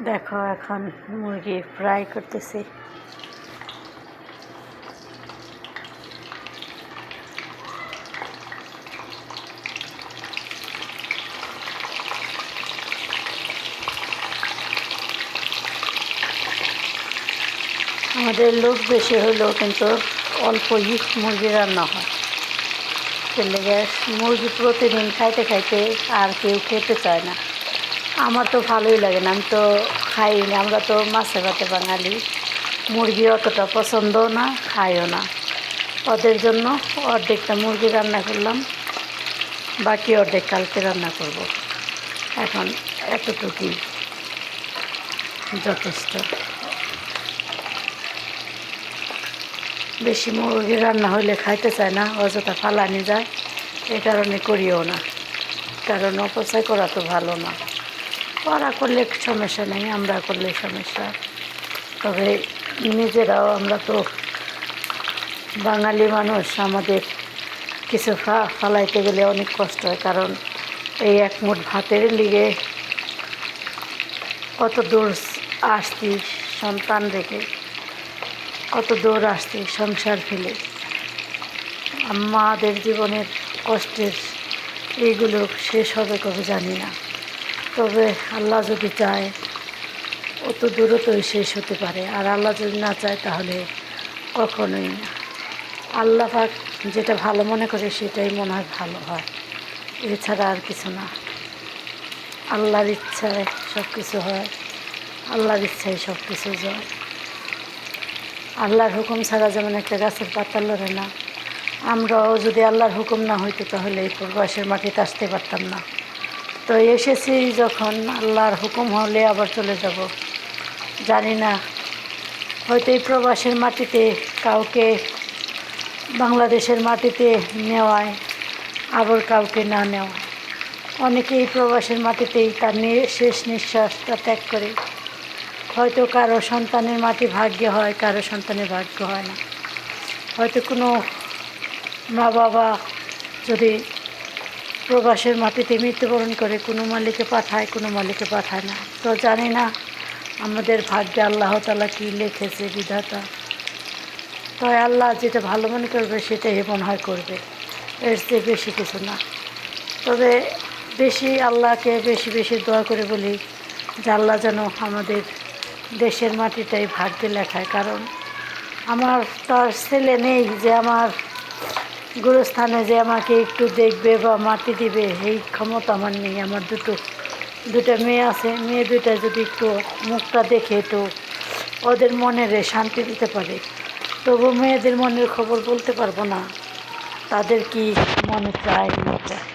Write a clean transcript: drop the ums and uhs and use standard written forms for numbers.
দেখো এখন মুরগি ফ্রাই করতেছি। আমাদের লোক বেশি হলেও কিন্তু অল্পই মুরগি রান্না হয়। তেলে গ্যাস মুরগি প্রতিদিন খাইতে খাইতে আর কেউ খেতে চায় না। আমার তো ভালোই লাগে না, আমি তো খাই না। আমরা তো মাছে ভাতে বাঙালি, মুরগি অতটা পছন্দও না, খাইও না। ওদের জন্য অর্ধেকটা মুরগি রান্না করলাম, বাকি অর্ধেক কালকে রান্না করব। এখন এতটুকুই যথেষ্ট। বেশি মুরগি রান্না হলে খাইতে চায় না, অযথা ফালানি যায়, এই কারণে করিও না। কারণ অপচয় করা তো ভালো না। ওরা করলে সমস্যা নেই, আমরা করলে সমস্যা। তবে নিজেরাও আমরা তো বাঙালি মানুষ, আমাদের কিছু ফালাইতে গেলে অনেক কষ্ট হয়। কারণ এই এক মুঠ ভাতের লিগে কত দূর আসছি, সন্তান রেখে কত দূর আসছি, সংসার ফেলে। আমাদের জীবনের কষ্টের এইগুলো শেষ হবে কবে জানি না। তবে আল্লাহ যদি চায় অত দূরত্বই শেষ হতে পারে, আর আল্লাহ যদি না চায় তাহলে কখনোই না। আল্লাহ পাক যেটা ভালো মনে করে সেটাই মনে হয় ভালো হয়, এছাড়া আর কিছু না। আল্লাহর ইচ্ছায় সব কিছু হয়, আল্লাহর ইচ্ছায় সব কিছু যায়। আল্লাহর হুকুম ছাড়া যেমন একটা গাছের পাতা লড়ে না, আমরাও যদি আল্লাহর হুকুম না হইতো তাহলে এই প্রবাসের মাটিতে আসতে পারতাম না। তো এসেছি যখন, আল্লাহর হুকুম হলে আবার চলে যাব। জানি না, হয়তো এই প্রবাসের মাটিতে কাউকে বাংলাদেশের মাটিতে নেওয়ায়, আবার কাউকে না নেওয়া। অনেকেই এই প্রবাসের মাটিতেই তার শেষ নিঃশ্বাসটা ত্যাগ করে। হয়তো কারো সন্তানের মাটি ভাগ্যে হয়, কারো সন্তানের ভাগ্য হয় না। হয়তো কোনো মা বাবা যদি প্রবাসের মাটিতে মৃত্যুবরণ করে, কোনো মালিকে পাঠায়, কোনো মালিকে পাঠায় না। তো জানি না আমাদের ভাগ্যে আল্লাহ তাআলা কী লিখেছে, বিধাতা। তো আল্লাহ যেটা ভালো মনে করবে সেটাই মনে হয় করবে, এর চেয়ে বেশি কিছু না। তবে বেশি আল্লাহকে বেশি বেশি দোয়া করে বলি যে আল্লাহ যেন আমাদের দেশের মাটিটাই ভাগ্যে লেখায়। কারণ আমার তো আর ছেলে নেই যে আমার গুরুস্থানে যে আমাকে একটু দেখবে বা মাটি দিবে, এই ক্ষমতা আমার নেই। আমার দুটো মেয়ে আছে, মেয়ে দুটা যদি একটু মুখটা দেখে তো ওদের মনের শান্তি দিতে পারে। তবু মেয়েদের মনের খবর বলতে পারবো না, তাদের কি মনে চায় না চায়।